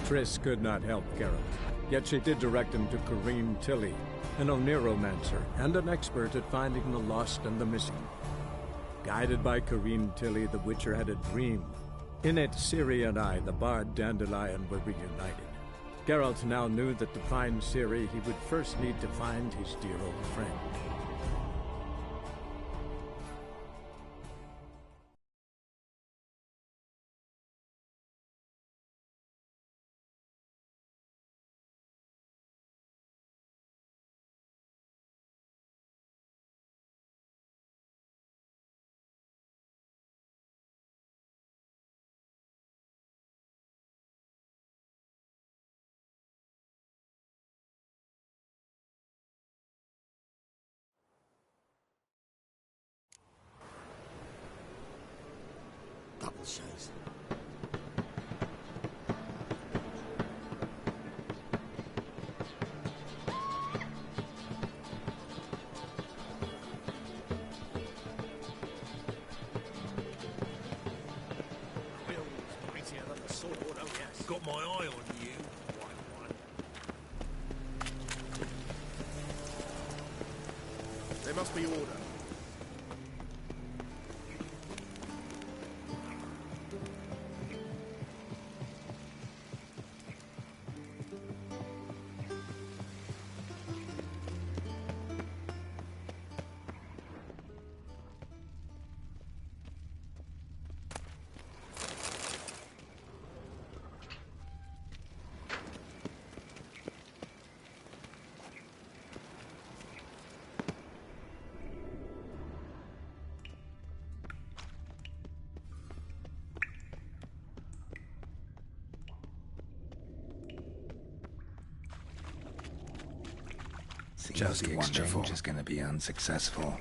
Triss could not help Geralt, yet she did direct him to Corrine Tilly, an Oniromancer and an expert at finding the lost and the missing. Guided by Corrine Tilly, the Witcher had a dream. In it, Ciri and I, the bard Dandelion, were reunited. Geralt now knew that to find Ciri, he would first need to find his dear old friend. Double shows. Mightier than the sword, oh yes. Got my eye on you, white one. There must be order. Just the exchange is going to be unsuccessful.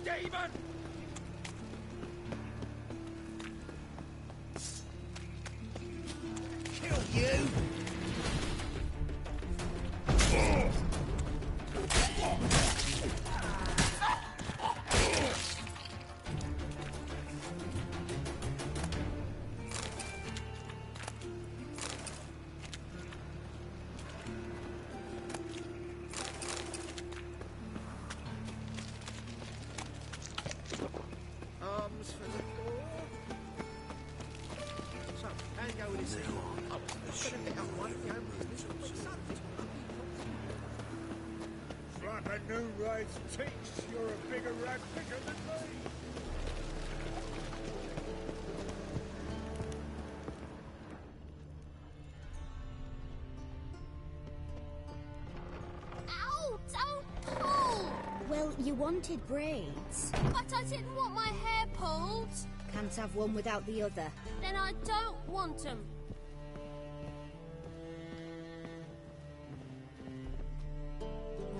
Demon! Kill you! Arms for the poor. So, how you going this evening? I was going to pick up one of your own business, but something. Like a new raid's teeth, you're a bigger rat picker than me. Ow! Don't pull! Well, you wanted braids. But I didn't want my hair pulled. Can't have one without the other. Then I don't want them.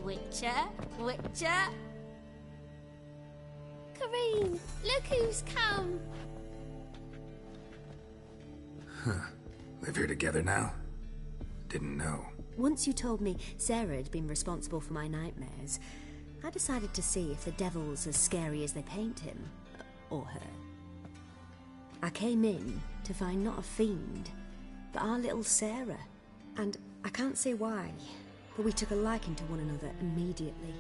Witcher, Witcher. Corrine, look who's come. Live here together now? Didn't know. Once you told me Sarah had been responsible for my nightmares, I decided to see if the devil's as scary as they paint him. Or her. I came in to find not a fiend, but our little Sarah. And I can't say why, but we took a liking to one another immediately.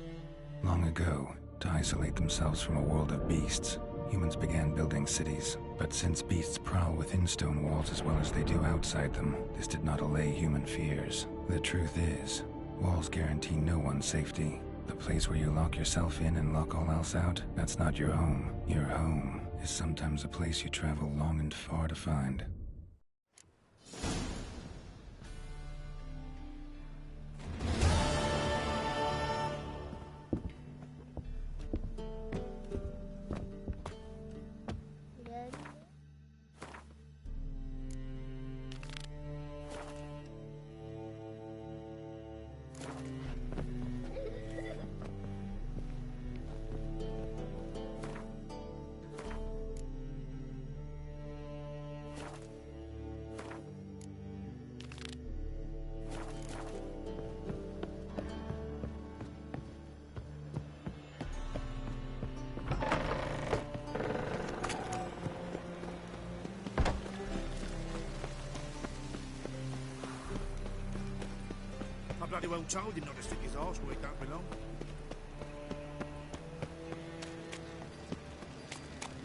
Long ago, to isolate themselves from a world of beasts, humans began building cities. But since beasts prowl within stone walls as well as they do outside them, this did not allay human fears. The truth is, walls guarantee no one's safety. The place where you lock yourself in and lock all else out, that's not your home. Your home is sometimes a place you travel long and far to find. I bloody well told him not to stick his arse where it don't belong.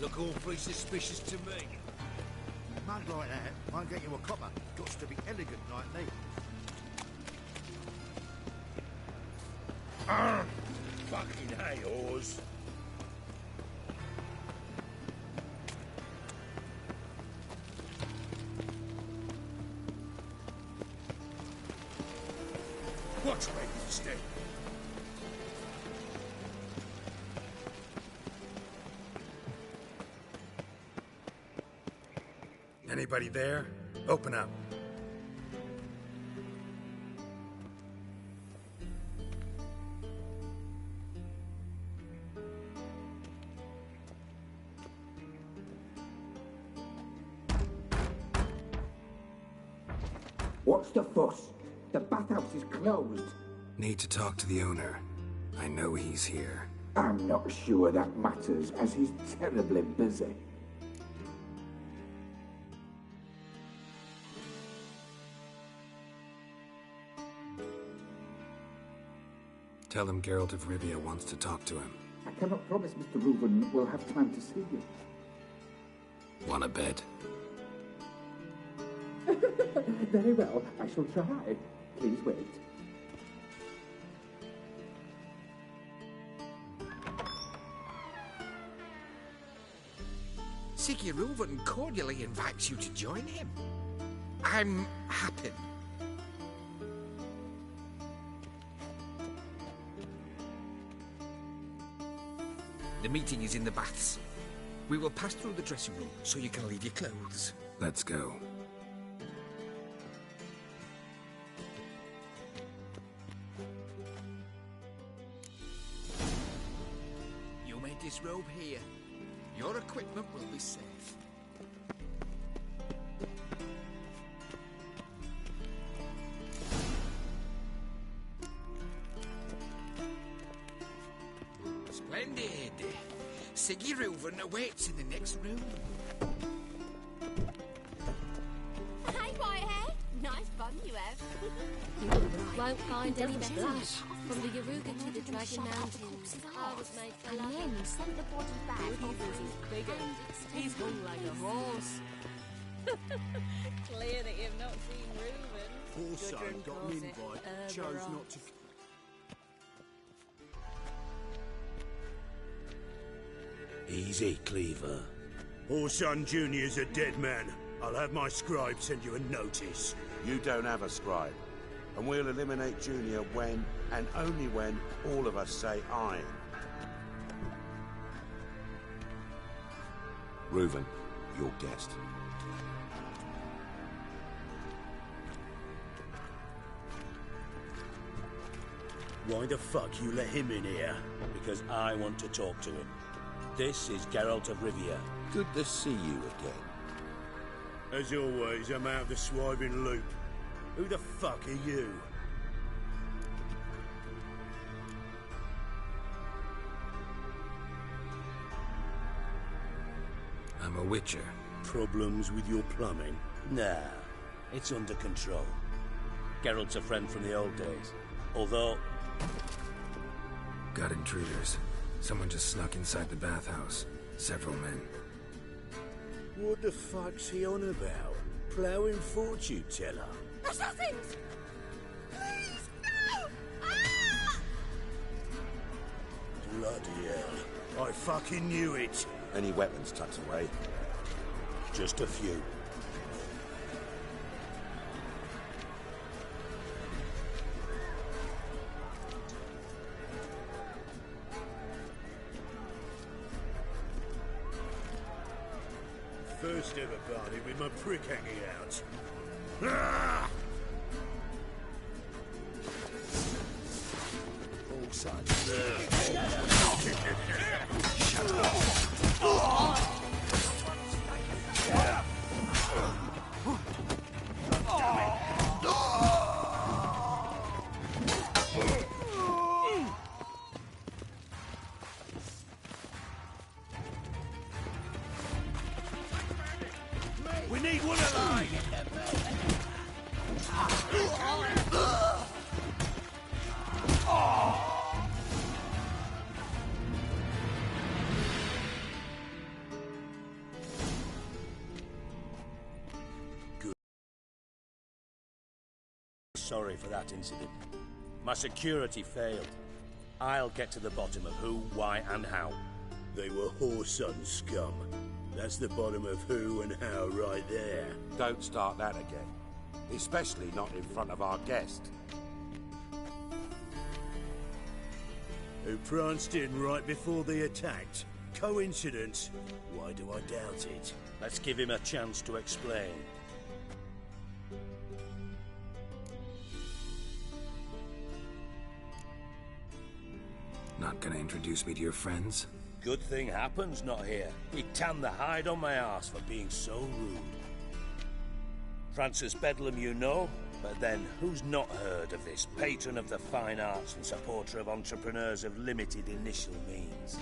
Look awfully suspicious to me. Mug like that won't get you a copper. Gots to be elegant like me. Fucking hey, whores. What's ready instead? Anybody there? Open up. What's the fuss? The bathhouse is closed. Need to talk to the owner. I know he's here. I'm not sure that matters, as he's terribly busy. Tell him Geralt of Rivia wants to talk to him. I cannot promise Mr. Reuven will have time to see you. Want a bet? Very well, I shall try. Please wait. Siggy Reuven cordially invites you to join him. I'm happy. The meeting is in the baths. We will pass through the dressing room so you can leave your clothes. Let's go. You may disrobe here. Your equipment will be safe. Splendid. Siggy Reuven awaits in the next room. Hey, Whitehead. Nice bun you have. You won't find any better. From the Yaruga to the Dragon Mountains, I was made for love. And then send the body back. He's bigger. He's hung like a horse. Clear that you've not seen Reuven. Also got an invite, chose not to... Easy, Cleaver. Orson Jr.'s a dead man. I'll have my scribe send you a notice. You don't have a scribe. And we'll eliminate Junior when, and only when, all of us say aye. Reuven, your guest. Why the fuck you let him in here? Because I want to talk to him. This is Geralt of Rivia. Good to see you again. As always, I'm out of the swiving loop. Who the fuck are you? I'm a witcher. Problems with your plumbing? Nah, it's under control. Geralt's a friend from the old days. Although... Got intruders. Someone just snuck inside the bathhouse. Several men. What the fuck's he on about? Ploughing fortune teller? Assassins! Please, no! Ah! Bloody hell. I fucking knew it. Any weapons tucked away? Just a few. First ever party with my prick hanging out. Ah! All sides. Shut up! We need one alive! Good. Sorry for that incident. My security failed. I'll get to the bottom of who, why, and how. They were Whoreson scum. That's the bottom of who and how right there. Don't start that again. Especially not in front of our guest. Who pranced in right before they attacked. Coincidence? Why do I doubt it? Let's give him a chance to explain. Not gonna introduce me to your friends? Good thing Happen's not here. He'd tan the hide on my ass for being so rude. Francis Bedlam you know, but then who's not heard of this patron of the fine arts and supporter of entrepreneurs of limited initial means?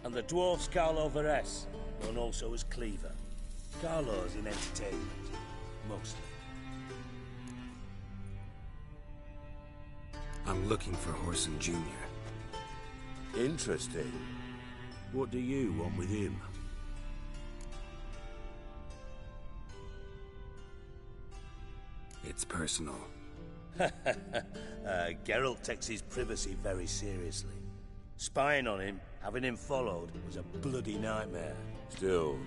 And the dwarf's Carlo Veres, known also as Cleaver. Carlo's in entertainment, mostly. I'm looking for Whoreson Jr. Interesting. What do you want with him? It's personal. Geralt takes his privacy very seriously. Spying on him, having him followed, was a bloody nightmare. Still,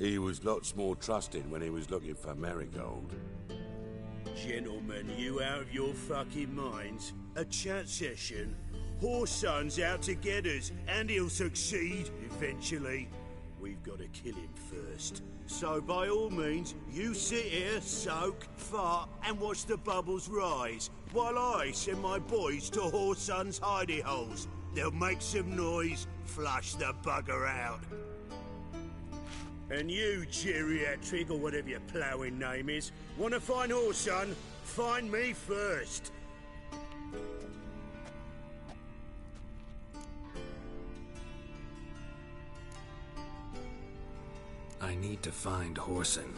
he was lots more trusting when he was looking for Marigold. Gentlemen, you out of your fucking minds? A chat session? Whoreson's out to get us, and he'll succeed, eventually. We've got to kill him first. So by all means, you sit here, soak, fart, and watch the bubbles rise, while I send my boys to Whoreson's hidey holes. They'll make some noise, flush the bugger out. And you, geriatric, or whatever your ploughing name is, want to find Whoreson? Find me first. I need to find Whoreson.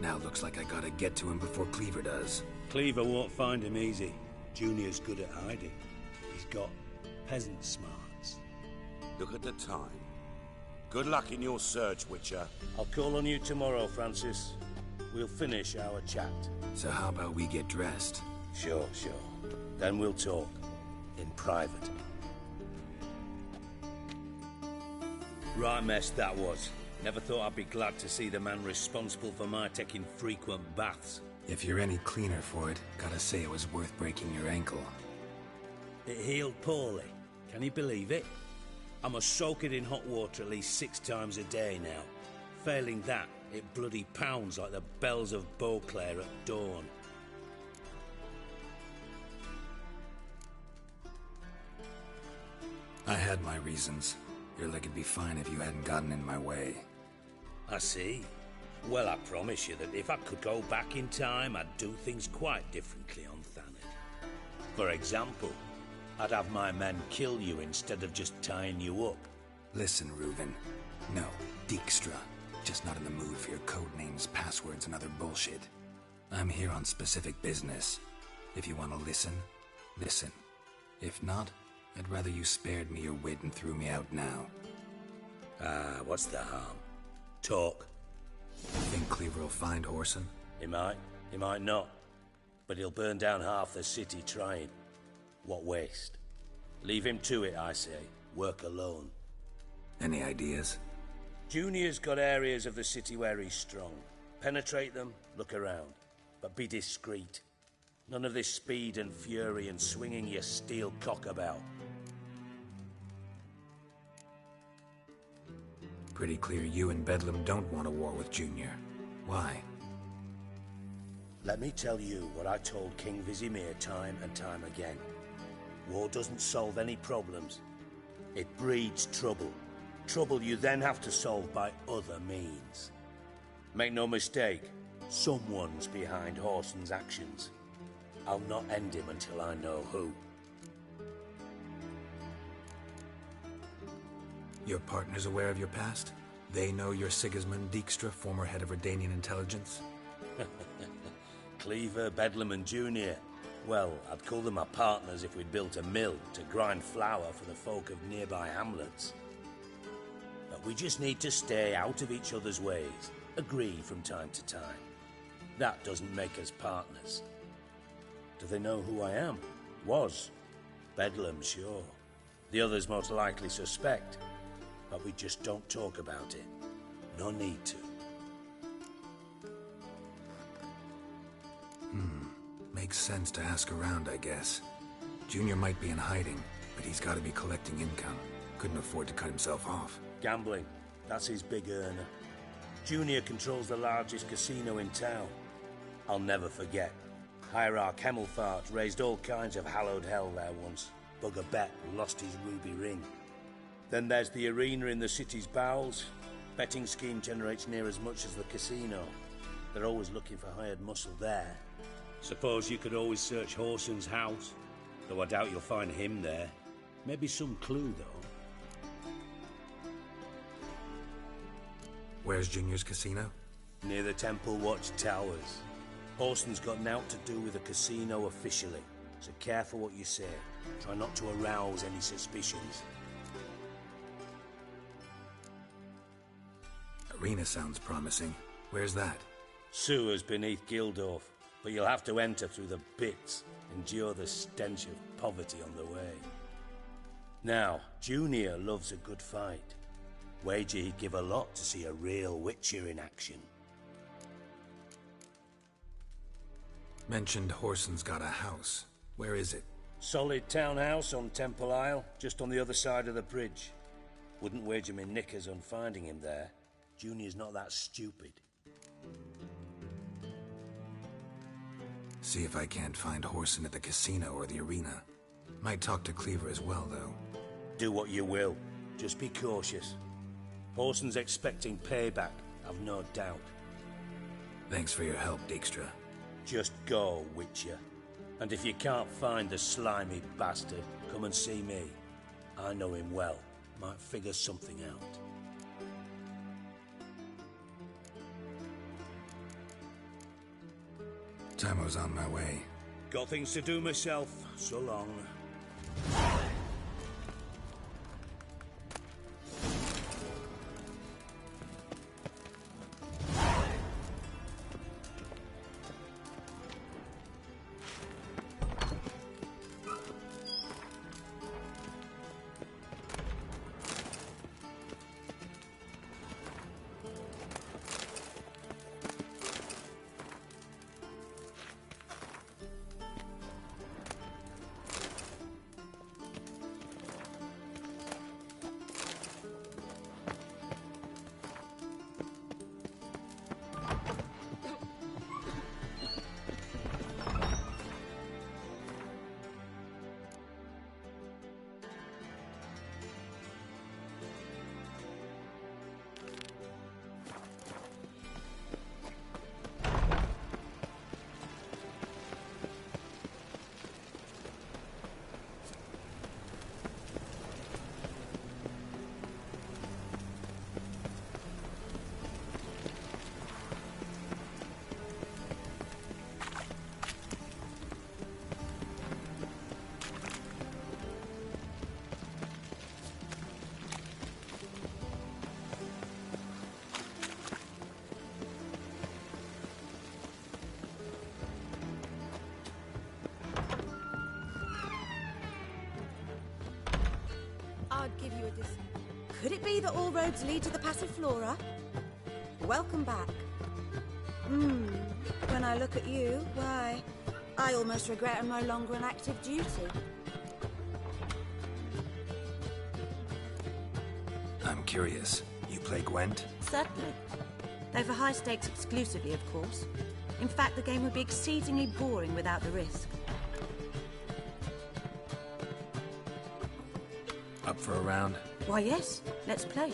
Now looks like I gotta get to him before Cleaver does. Cleaver won't find him easy. Junior's good at hiding. He's got peasant smarts. Look at the time. Good luck in your search, Witcher. I'll call on you tomorrow, Francis. We'll finish our chat. So how about we get dressed? Sure. Then we'll talk. In private. Right mess that was. Never thought I'd be glad to see the man responsible for my taking frequent baths. If you're any cleaner for it, gotta say it was worth breaking your ankle. It healed poorly. Can you believe it? I must soak it in hot water at least 6 times a day now. Failing that, it bloody pounds like the bells of Beauclair at dawn. I had my reasons. Your leg would be fine if you hadn't gotten in my way. I see. Well, I promise you that if I could go back in time, I'd do things quite differently on Thanet. For example, I'd have my men kill you instead of just tying you up. Listen, Reuven. No, Dijkstra. Just not in the mood for your code names, passwords, and other bullshit. I'm here on specific business. If you want to listen, listen. If not, I'd rather you spared me your wit and threw me out now. What's the harm? Talk. Think Cleaver will find Whoreson? He might not. But he'll burn down half the city trying. What waste? Leave him to it, I say. Work alone. Any ideas? Junior's got areas of the city where he's strong. Penetrate them, look around. But be discreet. None of this speed and fury and swinging your steel cock about. Pretty clear you and Bedlam don't want a war with Junior. Why? Let me tell you what I told King Vizimir time and time again. War doesn't solve any problems. It breeds trouble. Trouble you then have to solve by other means. Make no mistake, someone's behind Whoreson's actions. I'll not end him until I know who. Your partner's aware of your past? They know you're Sigismund Dijkstra, former head of Redanian intelligence? Cleaver, Bedlam and Junior. Well, I'd call them my partners if we'd built a mill to grind flour for the folk of nearby hamlets. But we just need to stay out of each other's ways, agree from time to time. That doesn't make us partners. Do they know who I am? Was. Bedlam, sure. The others most likely suspect. But we just don't talk about it. No need to. Makes sense to ask around, I guess. Junior might be in hiding, but he's got to be collecting income. Couldn't afford to cut himself off. Gambling. That's his big earner. Junior controls the largest casino in town. I'll never forget. Hierarch Hemmelfart raised all kinds of hallowed hell there once. Bugger bet and lost his ruby ring. Then there's the arena in the city's bowels. Betting scheme generates near as much as the casino. They're always looking for hired muscle there. Suppose you could always search Whoreson's house. Though I doubt you'll find him there. Maybe some clue, though. Where's Junior's casino? Near the Temple Watch Towers. Whoreson's got naught to do with the casino officially. So careful what you say. Try not to arouse any suspicions. Arena sounds promising. Where's that? Sewers beneath Gildorf, but you'll have to enter through the bits, endure the stench of poverty on the way. Now, Junior loves a good fight. Wager he'd give a lot to see a real Witcher in action. Mentioned Whoreson's got a house. Where is it? Solid townhouse on Temple Isle, just on the other side of the bridge. Wouldn't wager me knickers on finding him there. Junior's not that stupid. See if I can't find Whoreson at the casino or the arena. Might talk to Cleaver as well, though. Do what you will. Just be cautious. Whoreson's expecting payback, I've no doubt. Thanks for your help, Dijkstra. Just go, Witcher. And if you can't find the slimy bastard, come and see me. I know him well. Might figure something out. Tamo's on my way. Got things to do myself. So long. I'd give you a dis... Could it be that all roads lead to the Passiflora? Welcome back. When I look at you, why, I almost regret I'm no longer on active duty. I'm curious. You play Gwent? Certainly. Though for high stakes exclusively, of course. In fact, the game would be exceedingly boring without the risk. Up for a round? Why, yes. Let's play.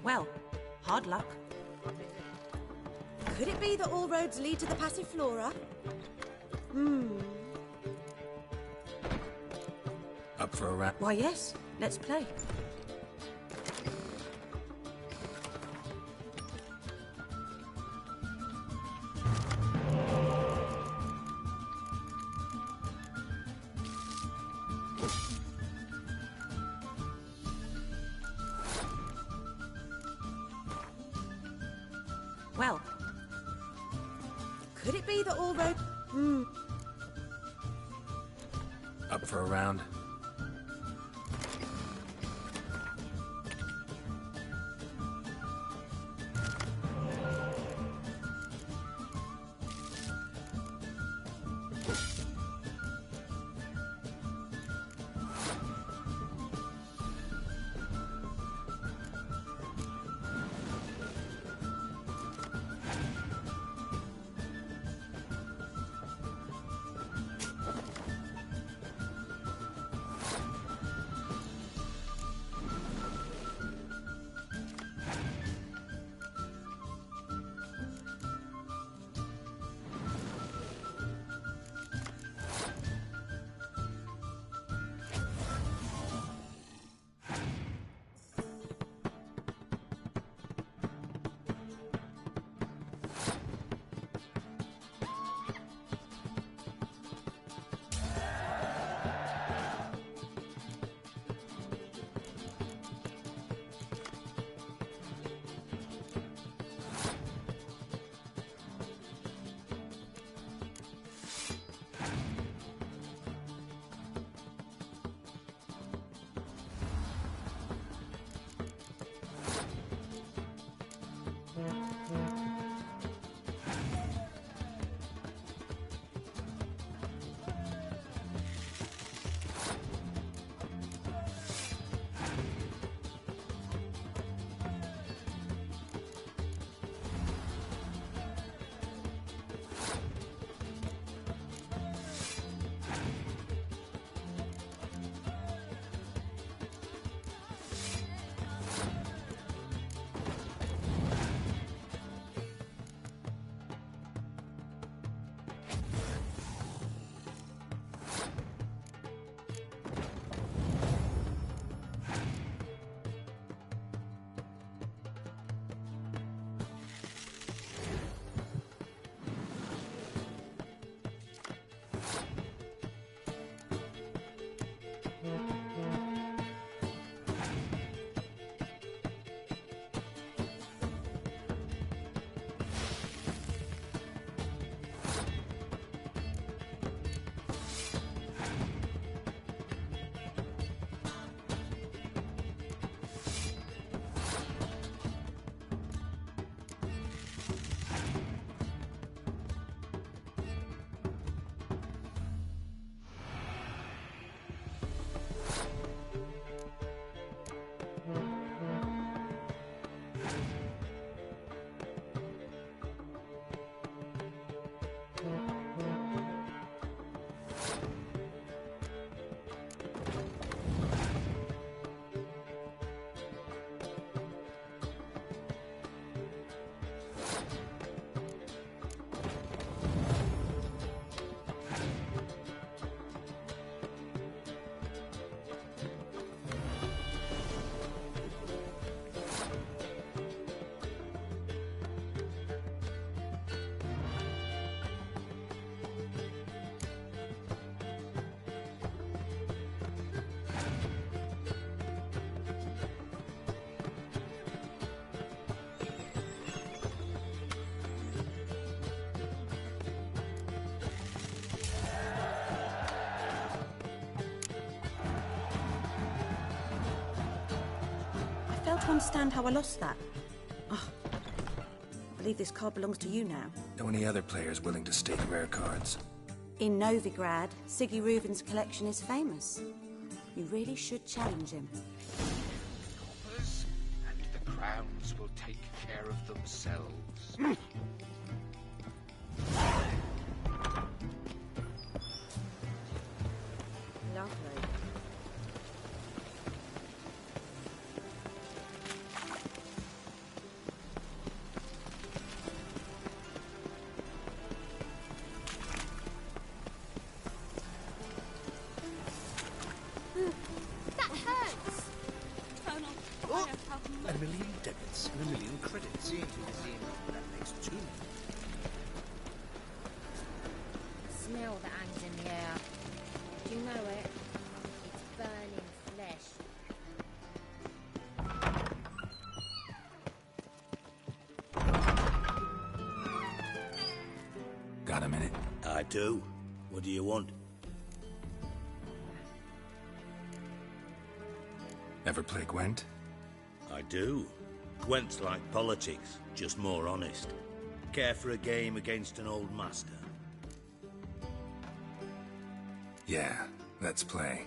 Well, hard luck. Could it be that all roads lead to the Passiflora? Up for a round? Why, yes. Let's play. Well, could it be that all roads... Up for a round? to understand how I lost that. Oh, I believe this card belongs to you now. Know any other players willing to stake rare cards? In Novigrad, Siggy Reuven's collection is famous. You really should challenge him. Coppers, and the crowns will take care of themselves. Lovely. That hurts! Colonel, Oh. I have helped A million debits and a million credits. That makes 2. Smell that hangs in the air. Do you know it? It's burning flesh. Got a minute? I do. What do you want? Ever play Gwent? I do. Gwent's like politics, just more honest. Care for a game against an old master? Yeah, let's play.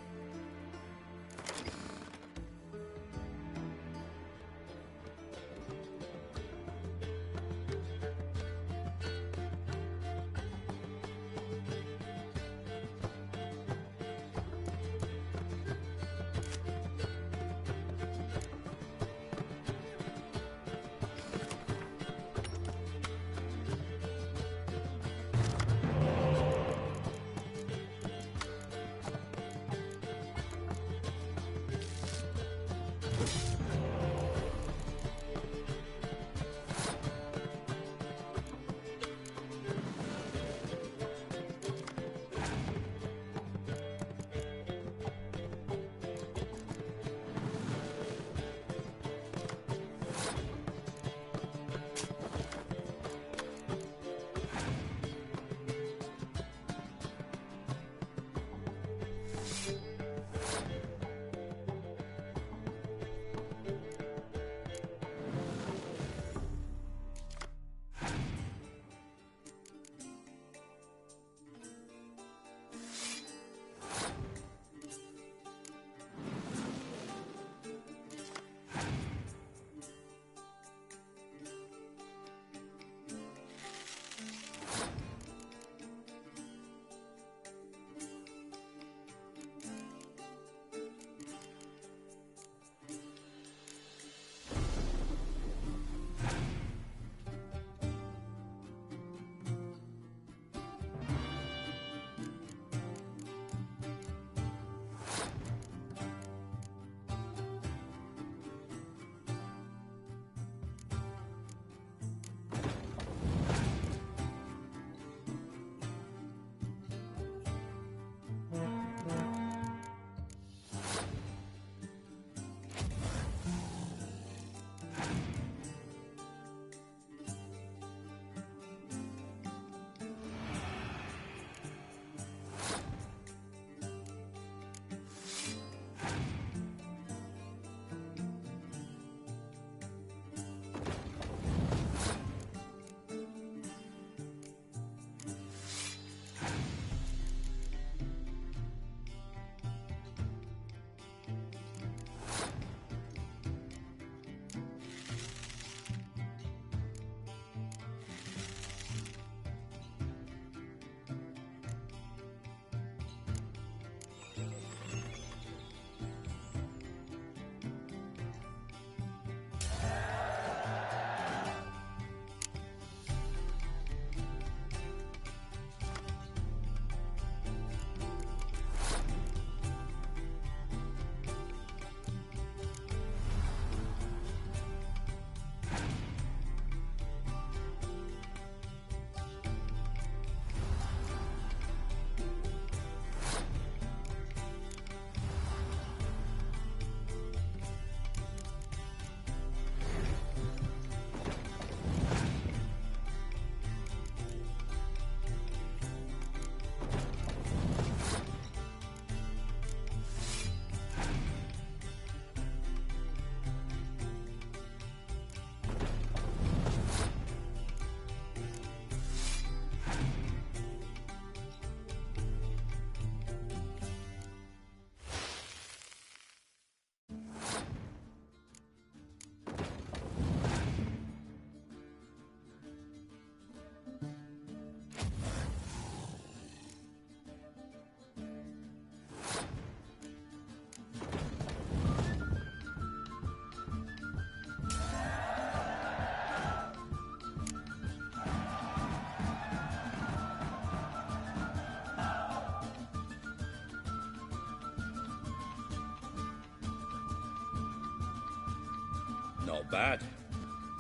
Not bad.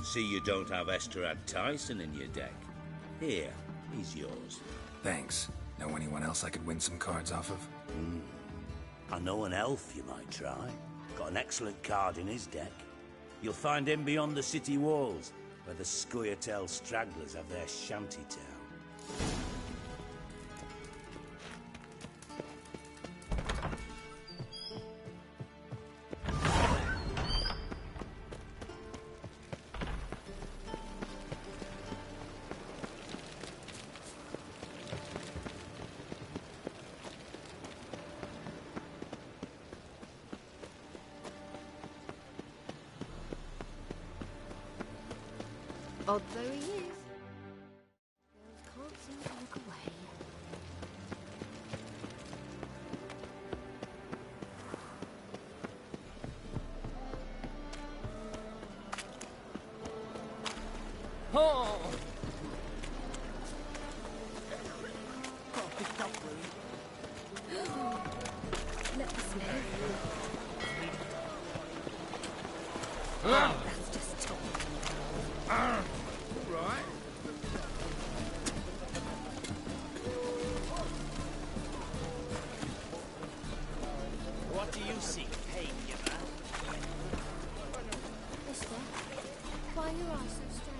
See you don't have Esterad Tyson in your deck. Here, he's yours. Thanks. Know anyone else I could win some cards off of? I know an elf you might try. Got an excellent card in his deck. You'll find him beyond the city walls, where the Scoia'tael stragglers have their shanty town. Odd though he is. Girls can't seem to look away. Oh! Got a big dog room. Let us live. That's just talk. Right. What do you seek, hey, you man? Mister, why are your eyes so strange?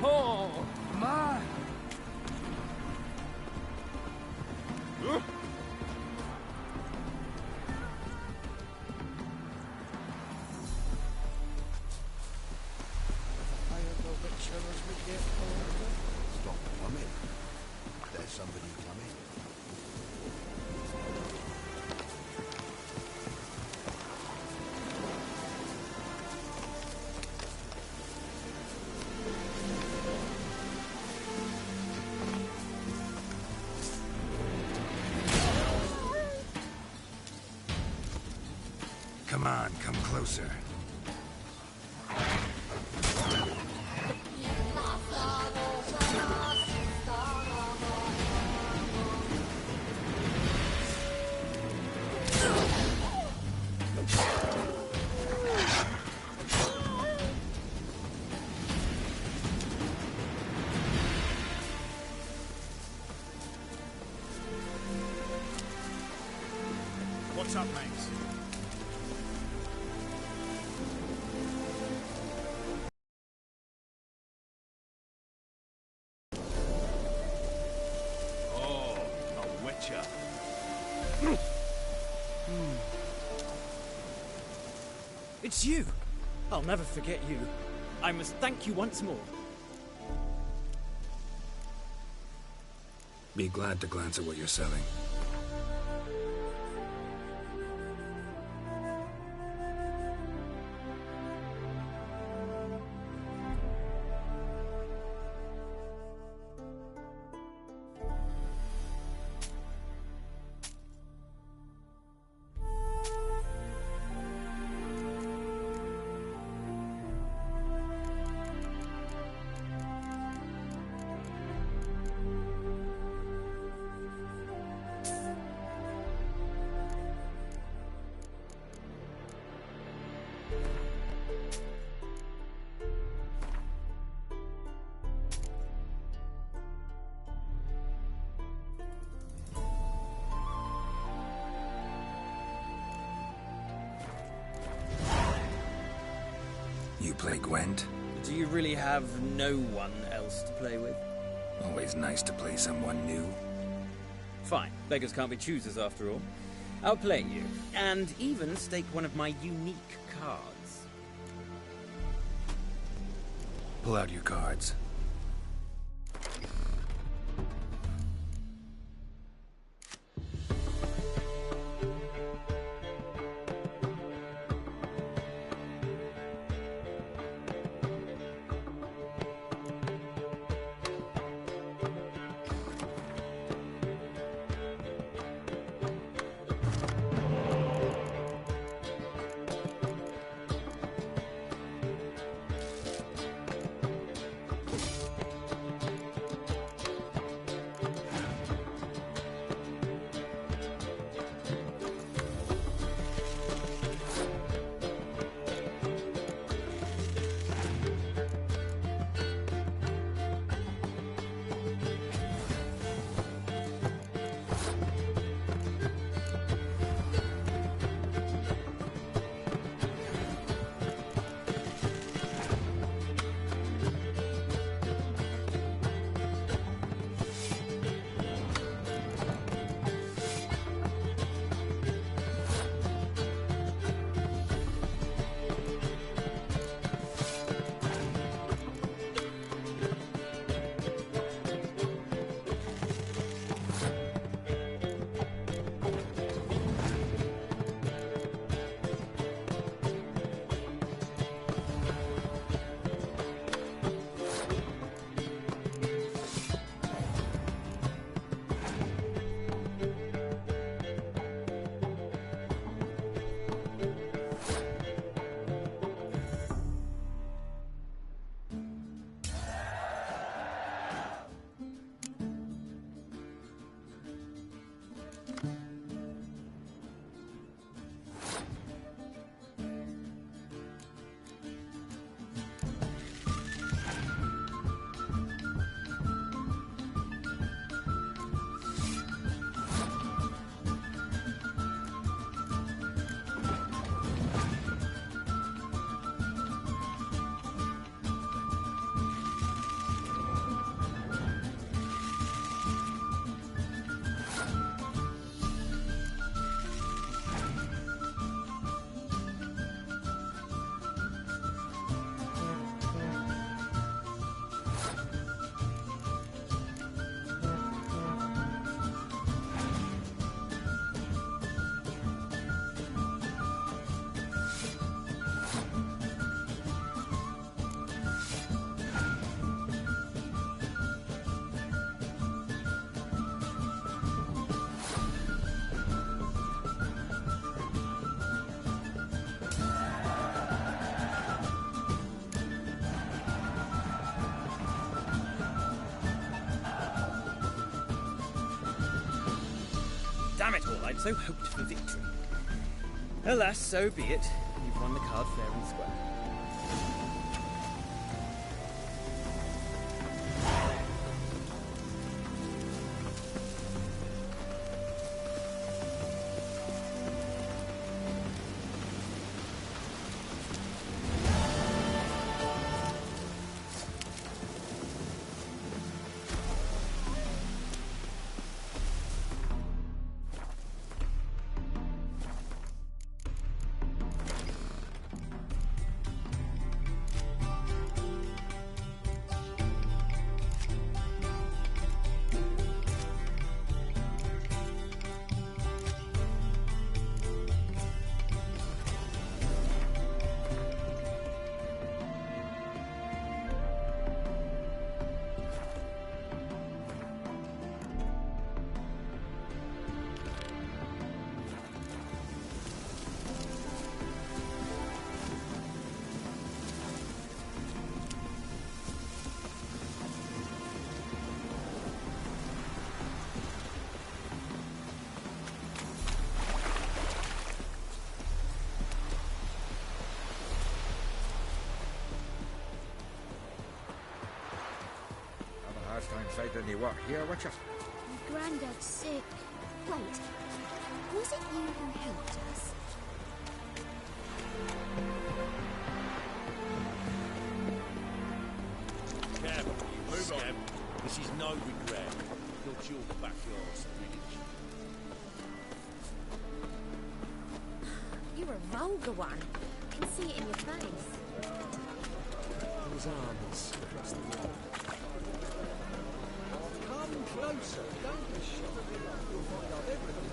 Oh, my! Stop coming. There's somebody coming. Come on, come closer. What's up, mates? Oh, a witcher. It's you! I'll never forget you. I must thank you once more. Be glad to glance at what you're selling. You play Gwent? Do you really have no one else to play with? Always nice to play someone new. Fine. Beggars can't be choosers after all. I'll play you, and even stake one of my unique cards. Pull out your cards. I'd so hoped for victory. Alas, so be it. You've won the card fair and square. Time inside than you were here, were you? My granddad's sick. Wait, was it you who helped us? Cab, move on. This is no regret. Not your backyard, Spinach. You're a vulgar one. I can see it in your face. Those arms across the wall. Come closer, don't be shy. You'll find out everything.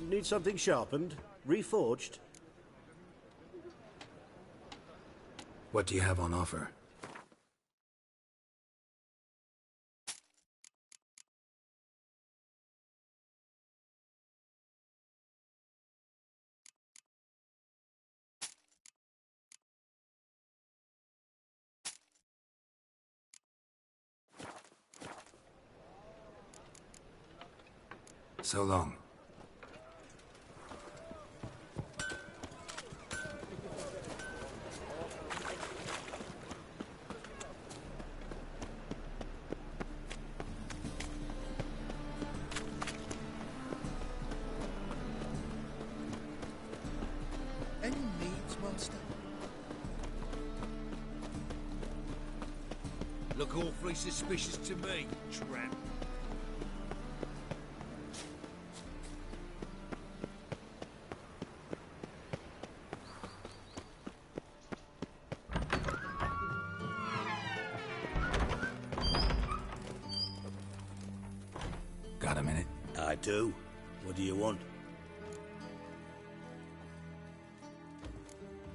Need something sharpened? Reforged? What do you have on offer? So long. Any needs, Master? Look awfully suspicious to me, tramp. Got a minute? I do. What do you want?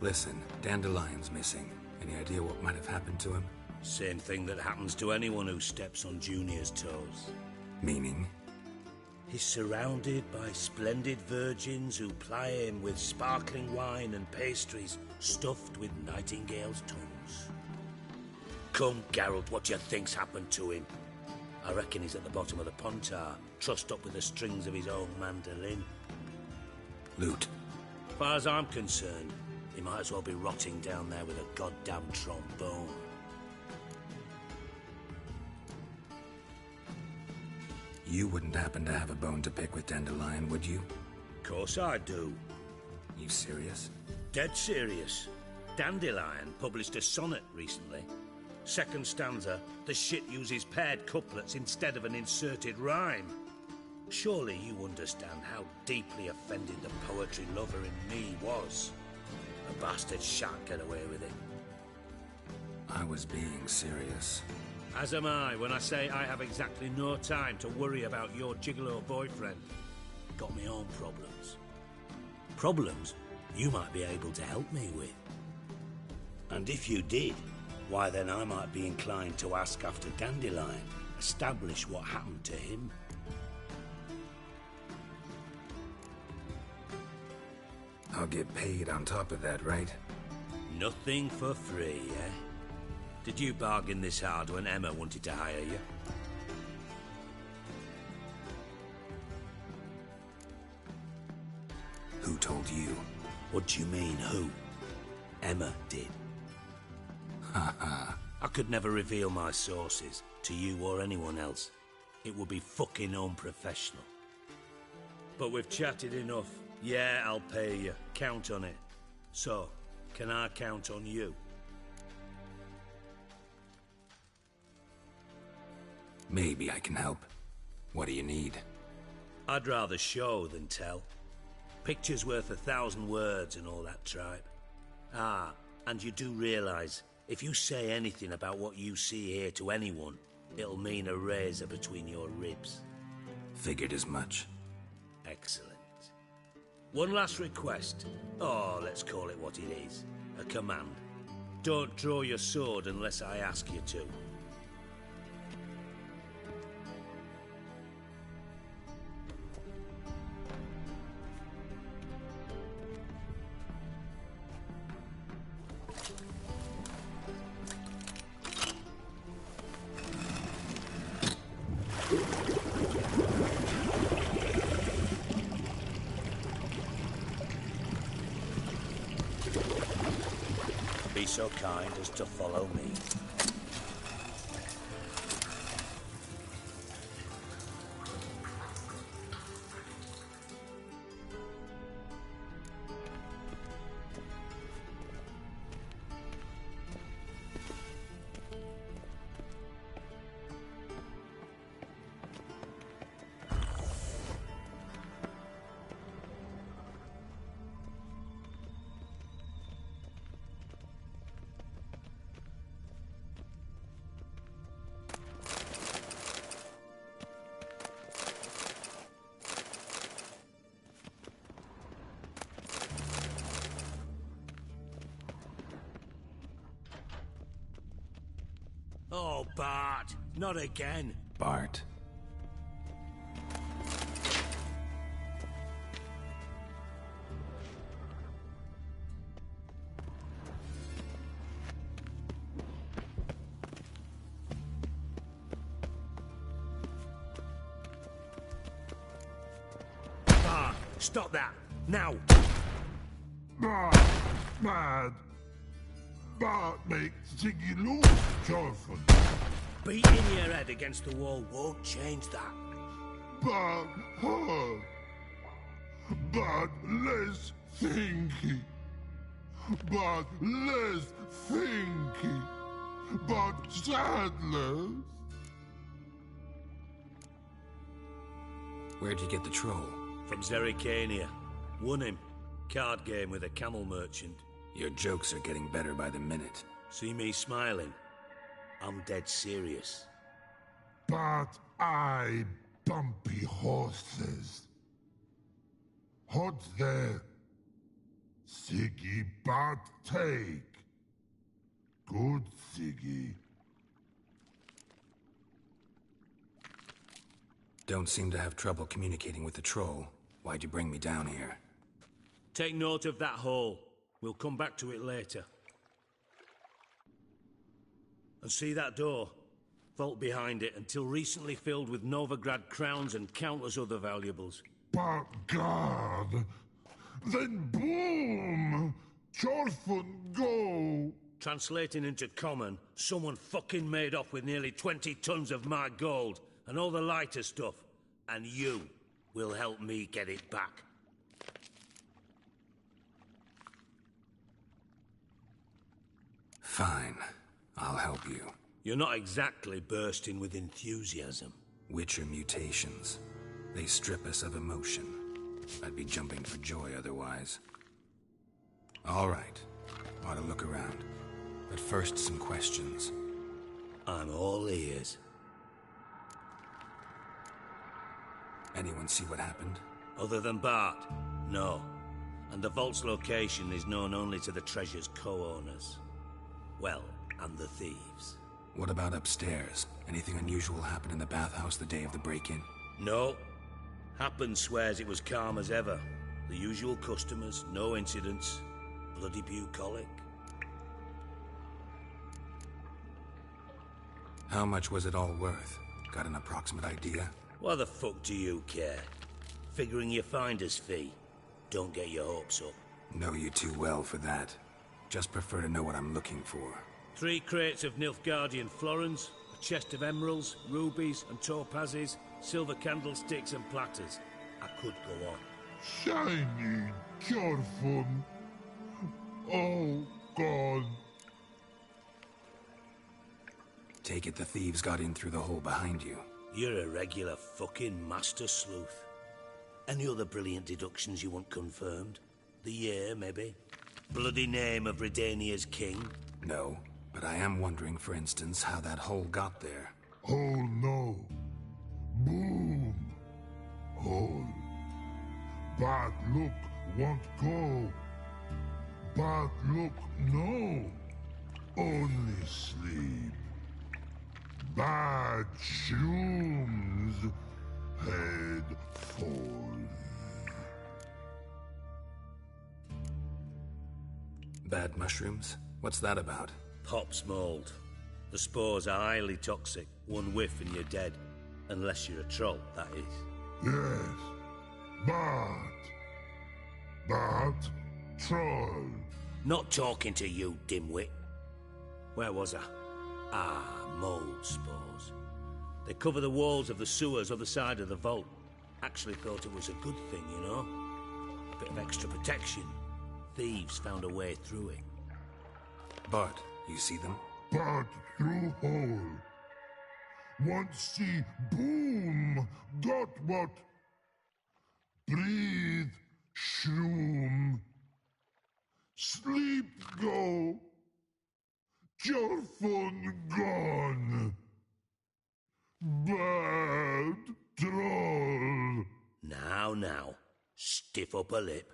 Listen, Dandelion's missing. Any idea what might have happened to him? Same thing that happens to anyone who steps on Junior's toes. Meaning? He's surrounded by splendid virgins who ply him with sparkling wine and pastries stuffed with nightingales' tongues. Come, Geralt, what do you think's happened to him? I reckon he's at the bottom of the Pontar, trussed up with the strings of his own mandolin. Loot. As far as I'm concerned, he might as well be rotting down there with a goddamn trombone. You wouldn't happen to have a bone to pick with Dandelion, would you? Of course I do. You serious? Dead serious. Dandelion published a sonnet recently. Second stanza, the shit uses paired couplets instead of an inserted rhyme. Surely you understand how deeply offended the poetry lover in me was. The bastard shan't get away with it. I was being serious. As am I when I say I have exactly no time to worry about your gigolo boyfriend. Got my own problems. Problems you might be able to help me with. And if you did, why then I might be inclined to ask after Dandelion, establish what happened to him. I'll get paid on top of that, right? Nothing for free, eh? Did you bargain this hard when Emma wanted to hire you? Who told you? What do you mean, who? Emma did. Haha. I could never reveal my sources to you or anyone else. It would be fucking unprofessional. But we've chatted enough. Yeah, I'll pay you. Count on it. So, can I count on you? Maybe I can help. What do you need? I'd rather show than tell. Picture's worth 1,000 words and all that tripe. Ah, and you do realise, if you say anything about what you see here to anyone, it'll mean a razor between your ribs. Figured as much. Excellent. One last request. Oh, let's call it what it is. A command. Don't draw your sword unless I ask you to. Be so kind as to follow me. Oh, Bart, not again. Bart. Bart, stop that, now. Bart, mad. Bart makes Ziggy lose, Jonathan. Beating your head against the wall won't change that. Bart hurt. Bart less thinky. Bart less thinky. Bart sadness. Where'd you get the troll? From Zerrikania. Won him. Card game with a camel merchant. Your jokes are getting better by the minute. See me smiling? I'm dead serious. But I bumpy horses. Hot there. Siggy but take. Good Siggy. Don't seem to have trouble communicating with the troll. Why'd you bring me down here? Take note of that hole. We'll come back to it later. And see that door? Vault behind it, until recently filled with Novigrad crowns and countless other valuables. But God! Then boom! Chorfun go! Translating into common, someone fucking made off with nearly 20 tons of my gold, and all the lighter stuff. And you will help me get it back. Fine. I'll help you. You're not exactly bursting with enthusiasm. Witcher mutations. They strip us of emotion. I'd be jumping for joy otherwise. All right. Ought to look around. But first, some questions. I'm all ears. Anyone see what happened? Other than Bart? No. And the vault's location is known only to the treasure's co-owners. Well, and the thieves. What about upstairs? Anything unusual happen in the bathhouse the day of the break-in? No. Happen swears it was calm as ever. The usual customers, no incidents. Bloody bucolic. How much was it all worth? Got an approximate idea? Why the fuck do you care? Figuring your finder's fee. Don't get your hopes up. Know you too well for that. Just prefer to know what I'm looking for. 3 crates of Nilfgaardian florins, a chest of emeralds, rubies and topazes, silver candlesticks and platters. I could go on. Shiny, careful. Oh, God. Take it the thieves got in through the hole behind you. You're a regular fucking master sleuth. Any other brilliant deductions you want confirmed? The year, maybe? Bloody name of Redania's king? No, but I am wondering, for instance, how that hole got there. Hole no. Boom. Hole. Bad look won't go. Bad look no. Only sleep. Bad shrooms. Head fall. Bad mushrooms? What's that about? Pop's mold. The spores are highly toxic. One whiff and you're dead. Unless you're a troll, that is. Yes. Bad. Bad troll. Not talking to you, dimwit. Where was I? Ah, mold spores. They cover the walls of the sewers other side of the vault. Actually thought it was a good thing, you know? A bit of extra protection. Thieves found a way through it. Bart, you see them? Bad through hole. Want see boom. Got what? Breathe. Shroom. Sleep go. Your phone gone. Bad troll. Now. Stiff up a lip.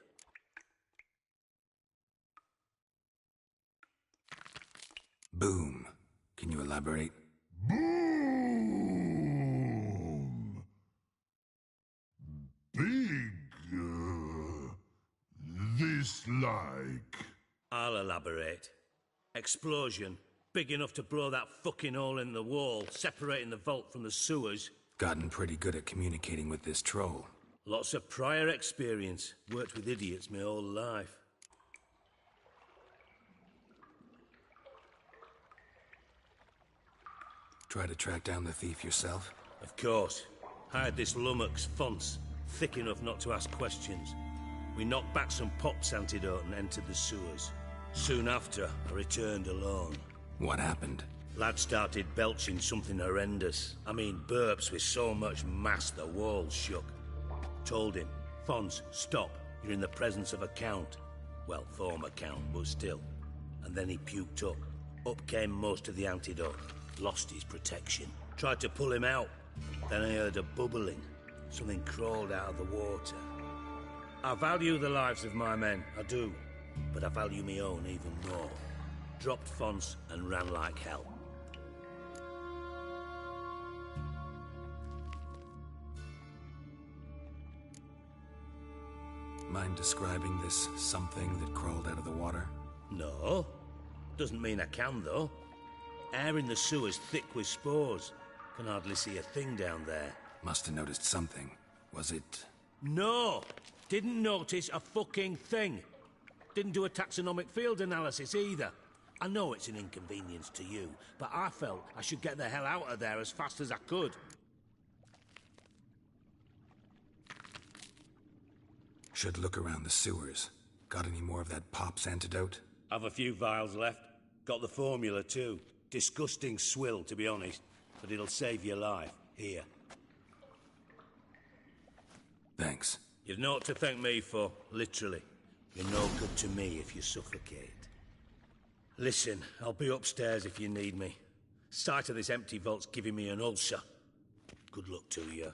Boom. Can you elaborate? Boom. Big. This like. I'll elaborate. Explosion. Big enough to blow that fucking hole in the wall, separating the vault from the sewers. Gotten pretty good at communicating with this troll. Lots of prior experience. Worked with idiots my whole life. Try to track down the thief yourself? Of course. Hired this lummox, Fonce, thick enough not to ask questions. We knocked back some Pop's antidote and entered the sewers. Soon after, I returned alone. What happened? Lad started belching something horrendous. I mean, burps with so much mass the walls shook. Told him, Fonce, stop. You're in the presence of a count. Well, former count, but still. And then he puked up. Up came most of the antidote. Lost his protection. Tried to pull him out. Then I heard a bubbling. Something crawled out of the water. I value the lives of my men, I do. But I value my own even more. Dropped Fonce and ran like hell. Mind describing this something that crawled out of the water? No. Doesn't mean I can, though. Air in the sewer's thick with spores. Can hardly see a thing down there. Must have noticed something. Was it... No! Didn't notice a fucking thing. Didn't do a taxonomic field analysis either. I know it's an inconvenience to you, but I felt I should get the hell out of there as fast as I could. Should look around the sewers. Got any more of that Pop's antidote? I've a few vials left. Got the formula too. Disgusting swill, to be honest. But it'll save your life. Here. Thanks. You've naught to thank me for, literally. You're no good to me if you suffocate. Listen, I'll be upstairs if you need me. Sight of this empty vault's giving me an ulcer. Good luck to you.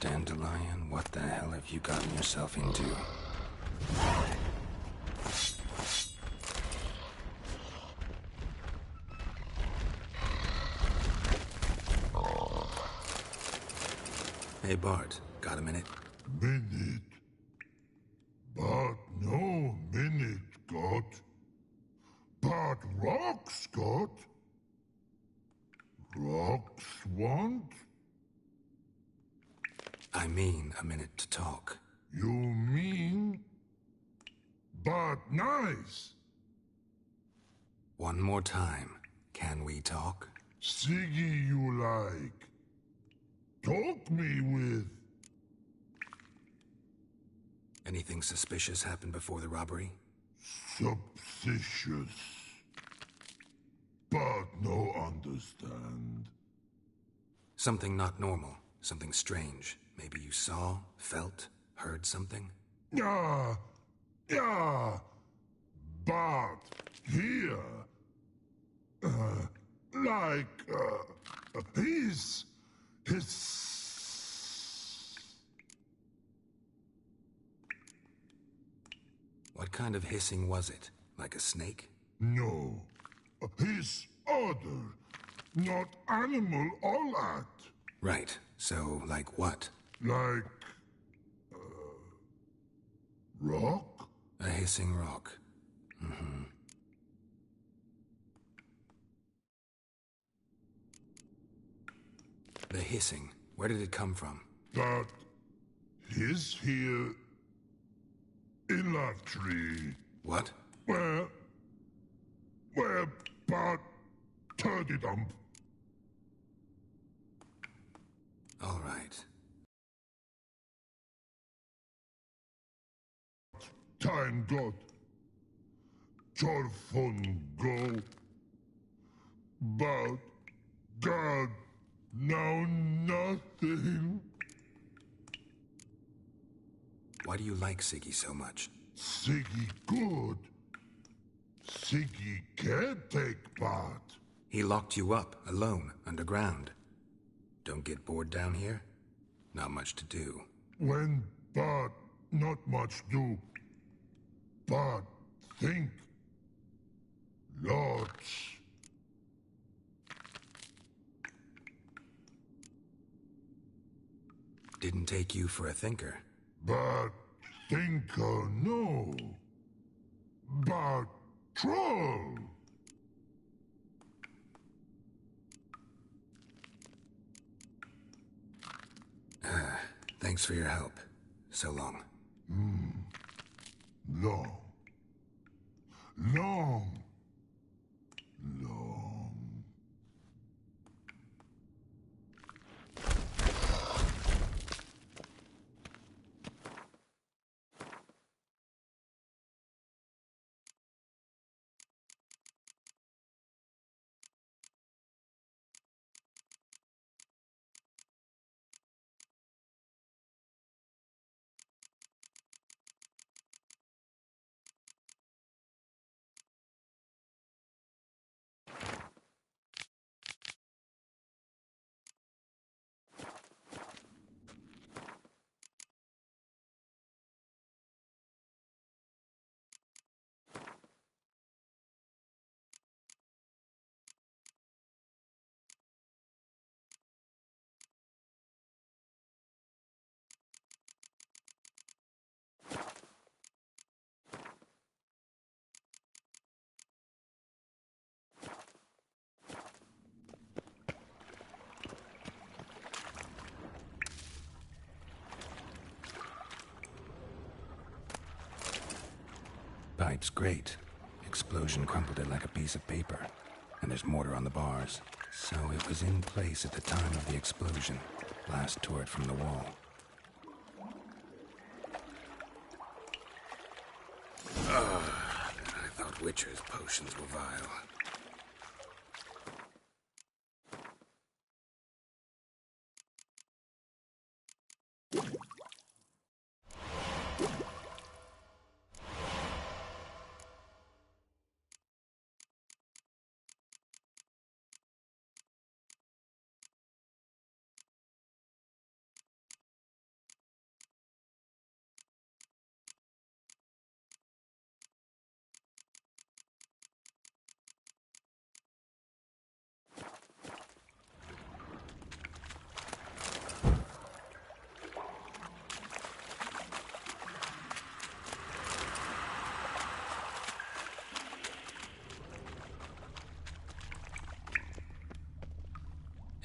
Dandelion, what the hell have you gotten yourself into? Hey, Bart, got a minute? Minute? But no minute, got. But rocks, got. Rocks want? I mean a minute to talk. You mean? But nice. One more time. Can we talk? Siggy you like. Talk me with. Anything suspicious happened before the robbery? Suspicious. But no understand. Something not normal. Something strange. Maybe you saw, felt, heard something? Yeah. But here. His. What kind of hissing was it? Like a snake? No. His other. Not animal all that. Right. So, like what? Like... rock? A hissing rock. Mm-hmm. The hissing. Where did it come from? That... his here... in that tree. What? Where... but... turdy dump. All right. Time got. Torfun go. But... God... now nothing. Why do you like Siggy so much? Siggy good. Siggy can't take part. He locked you up, alone, underground. Don't get bored down here? Not much to do. When but not much do. But think. Lots. Didn't take you for a thinker. But thinker no. But troll. Thanks for your help. So long. Long. Long. Pipe's great. Explosion crumpled it like a piece of paper. And there's mortar on the bars. So it was in place at the time of the explosion. Blast tore it from the wall. I thought Witcher's potions were vile.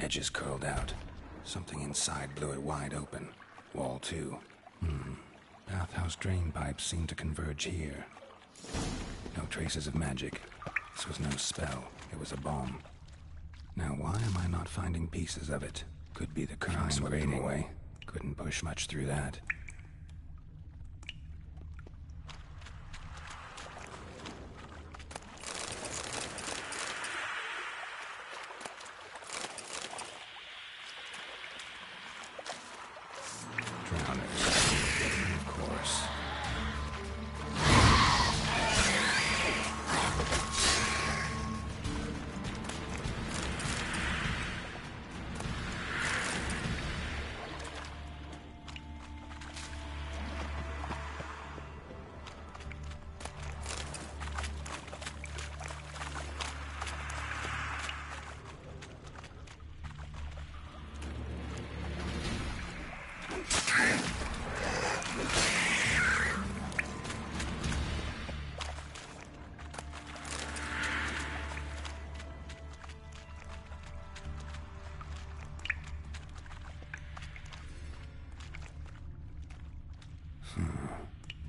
edges curled out. Something inside blew it wide open. Wall 2. Bathhouse drain pipes seem to converge here. No traces of magic. This was no spell. It was a bomb. Now why am I not finding pieces of it? Could be the current grate anyway. Couldn't push much through that.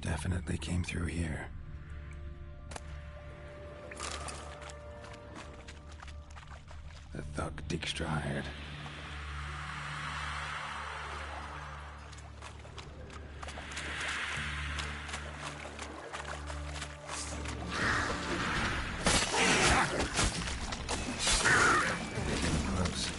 Definitely came through here. The thug Dijkstra hired. Close.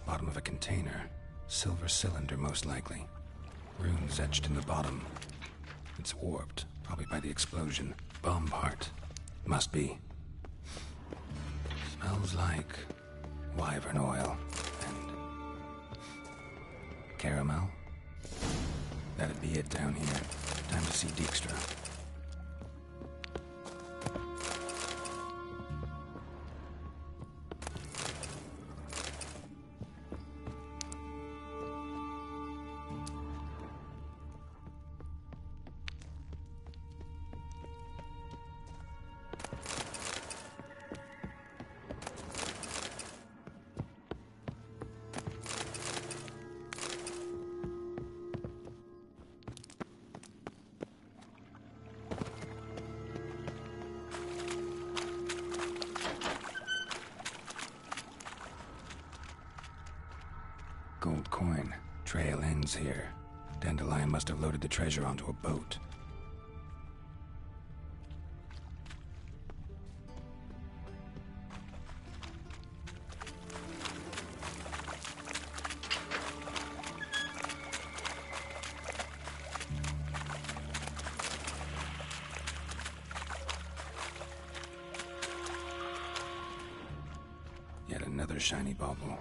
Bottom of a container. Silver cylinder, most likely. Runes etched in the bottom. It's warped, probably by the explosion. Bomb part. Must be. Smells like wyvern oil and caramel. That'd be it down here. Time to see Dijkstra. Gold coin. Trail ends here. Dandelion must have loaded the treasure onto a boat. Yet another shiny bauble.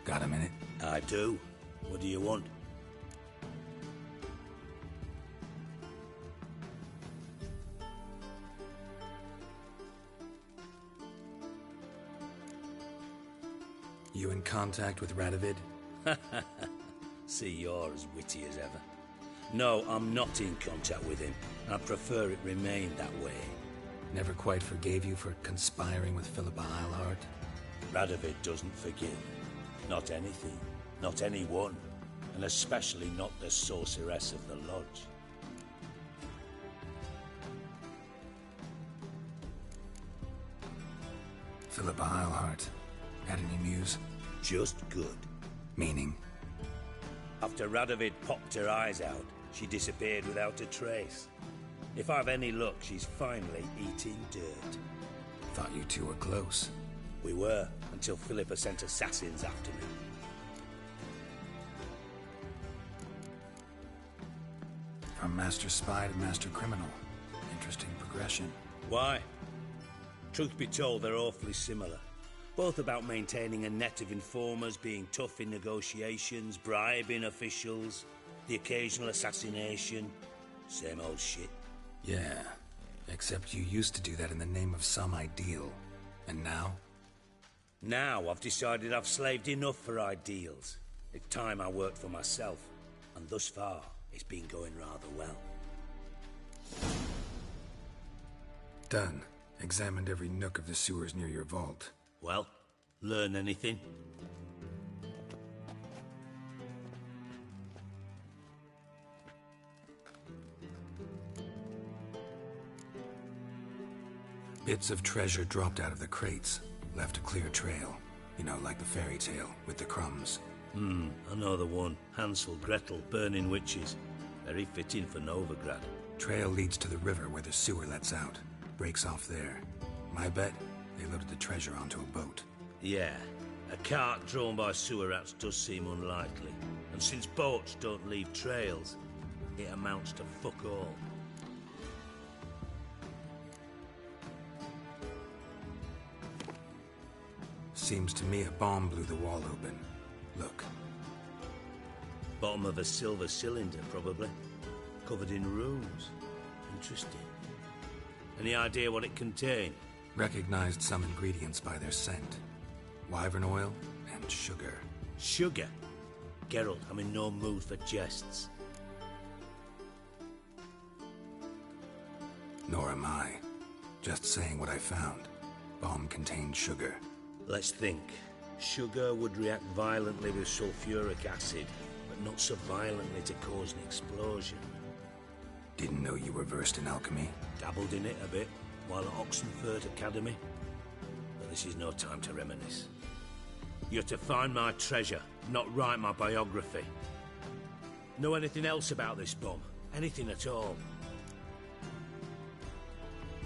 Got a minute? I do. What do you want? You in contact with Radovid? See, you're as witty as ever. No, I'm not in contact with him. I prefer it remained that way. Never quite forgave you for conspiring with Philippa Eilhart? Radovid doesn't forgive. Not anything. Not anyone. And especially not the sorceress of the Lodge. Philippa Eilhart. Had any news? Just good. Meaning? After Radovid popped her eyes out, she disappeared without a trace. If I've any luck, she's finally eating dirt. Thought you two were close. We were, until Philippa sent assassins after me. From master spy to master criminal. Interesting progression. Why? Truth be told, they're awfully similar. Both about maintaining a net of informers, being tough in negotiations, bribing officials, the occasional assassination. Same old shit. Yeah, except you used to do that in the name of some ideal. And now? Now I've decided I've slaved enough for ideals. It's time I worked for myself. And thus far, it's been going rather well. Done. Examined every nook of the sewers near your vault. Well, learn anything? Bits of treasure dropped out of the crates. Left a clear trail. You know, like the fairy tale, with the crumbs. I know the one. Hansel, Gretel, burning witches. Very fitting for Novigrad. Trail leads to the river where the sewer lets out. Breaks off there. My bet, they loaded the treasure onto a boat. Yeah. A cart drawn by sewer rats does seem unlikely. And since boats don't leave trails, it amounts to fuck all. Seems to me a bomb blew the wall open. Look. Bottom of a silver cylinder, probably. Covered in runes. Interesting. Any idea what it contained? Recognized some ingredients by their scent. Wyvern oil and sugar. Sugar? Geralt, I'm in no mood for jests. Nor am I. Just saying what I found. Bomb contained sugar. Let's think. Sugar would react violently with sulfuric acid, but not so violently to cause an explosion. Didn't know you were versed in alchemy. Dabbled in it a bit, while at Oxenford Academy. But this is no time to reminisce. You're to find my treasure, not write my biography. Know anything else about this bomb? Anything at all?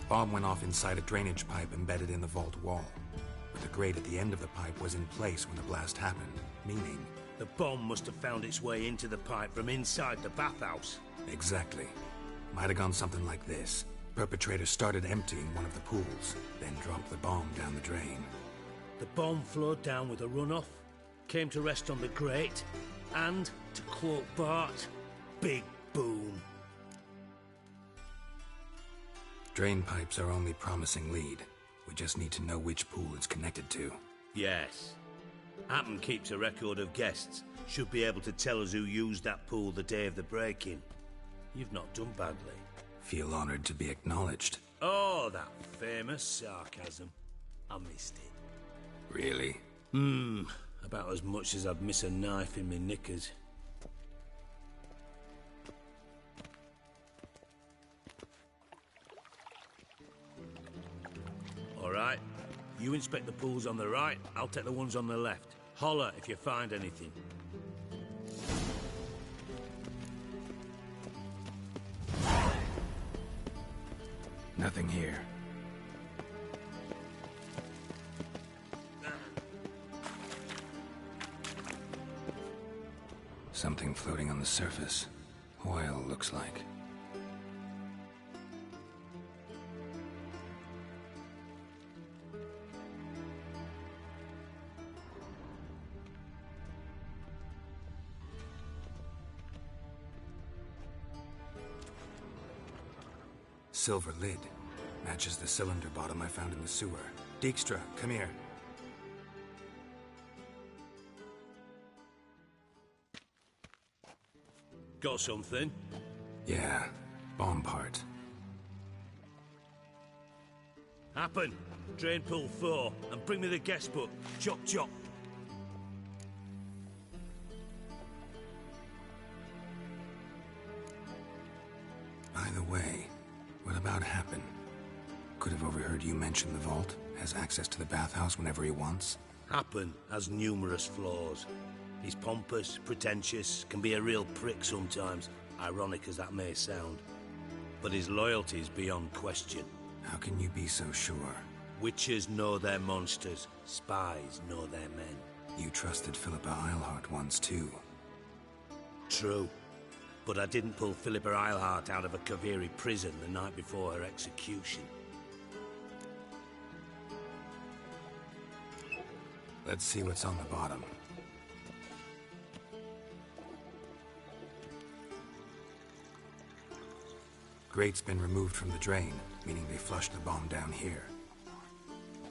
Bomb went off inside a drainage pipe embedded in the vault wall. But the grate at the end of the pipe was in place when the blast happened, meaning... The bomb must have found its way into the pipe from inside the bathhouse. Exactly. Might have gone something like this. Perpetrator started emptying one of the pools, then dropped the bomb down the drain. The bomb flowed down with a runoff, came to rest on the grate, and, to quote Bart, big boom. Drain pipes are only promising lead. We just need to know which pool it's connected to. Yes. Happen keeps a record of guests. Should be able to tell us who used that pool the day of the break-in. You've not done badly. Feel honored to be acknowledged. Oh, that famous sarcasm. I missed it. Really? About as much as I'd miss a knife in my knickers. All right. You inspect the pools on the right, I'll take the ones on the left. Holler if you find anything. Nothing here. Something floating on the surface. Oil, looks like. Silver lid. Matches the cylinder bottom I found in the sewer. Dijkstra, come here. Got something? Yeah, bomb part. Happen. Drain pool 4, and bring me the guest book. Chop chop. By the way, what about Happen? Could have overheard you mention the vault. Has access to the bathhouse whenever he wants. Happen has numerous flaws. He's pompous, pretentious, can be a real prick sometimes, ironic as that may sound. But his loyalty is beyond question. How can you be so sure? Witches know their monsters, spies know their men. You trusted Philippa Eilhart once too. True. But I didn't pull Philippa Eilhart out of a Kaviri prison the night before her execution. Let's see what's on the bottom. Grate's been removed from the drain, meaning they flushed the bomb down here.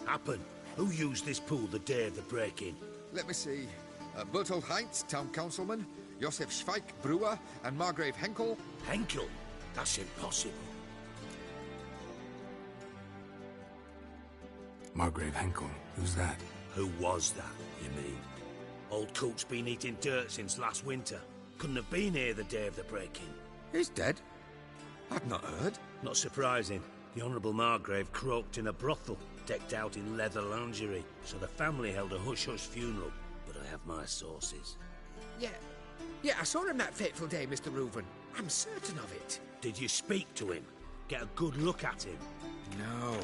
Happen. Who used this pool the day of the break-in? Let me see. Bertold Heinz, town councilman, Josef Schweik, brewer, and Margrave Henkel. Henkel? That's impossible. Margrave Henkel? Who's that? Who was that, you mean? Old Coot's been eating dirt since last winter. Couldn't have been here the day of the break-in. He's dead? I've not heard. Not surprising. The Honourable Margrave croaked in a brothel, decked out in leather lingerie, so the family held a hush-hush funeral. But I have my sources. Yeah, I saw him that fateful day, Mr. Reuven. I'm certain of it. Did you speak to him? Get a good look at him? No.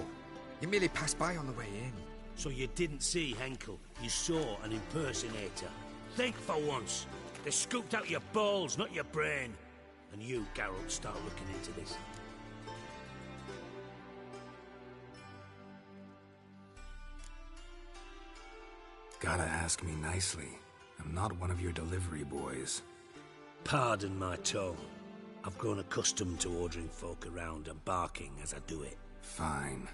He merely passed by on the way in. So you didn't see Henkel. You saw an impersonator. Think for once. They scooped out your balls, not your brain. And you, Geralt, start looking into this. Gotta ask me nicely. I'm not one of your delivery boys. Pardon my tone. I've grown accustomed to ordering folk around and barking as I do it. Fine.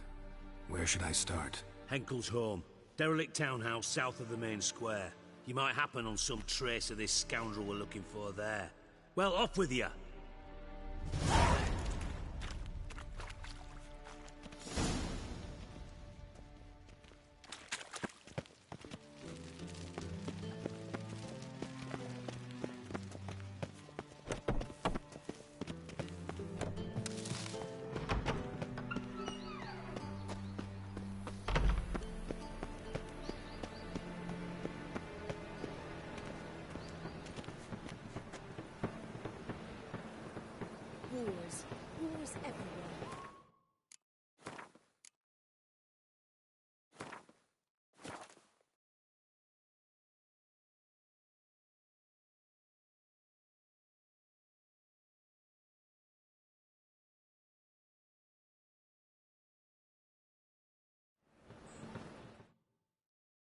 Where should I start? Henkel's home. Derelict townhouse south of the main square. You might happen on some trace of this scoundrel we're looking for there. Well, off with you! Wars everywhere.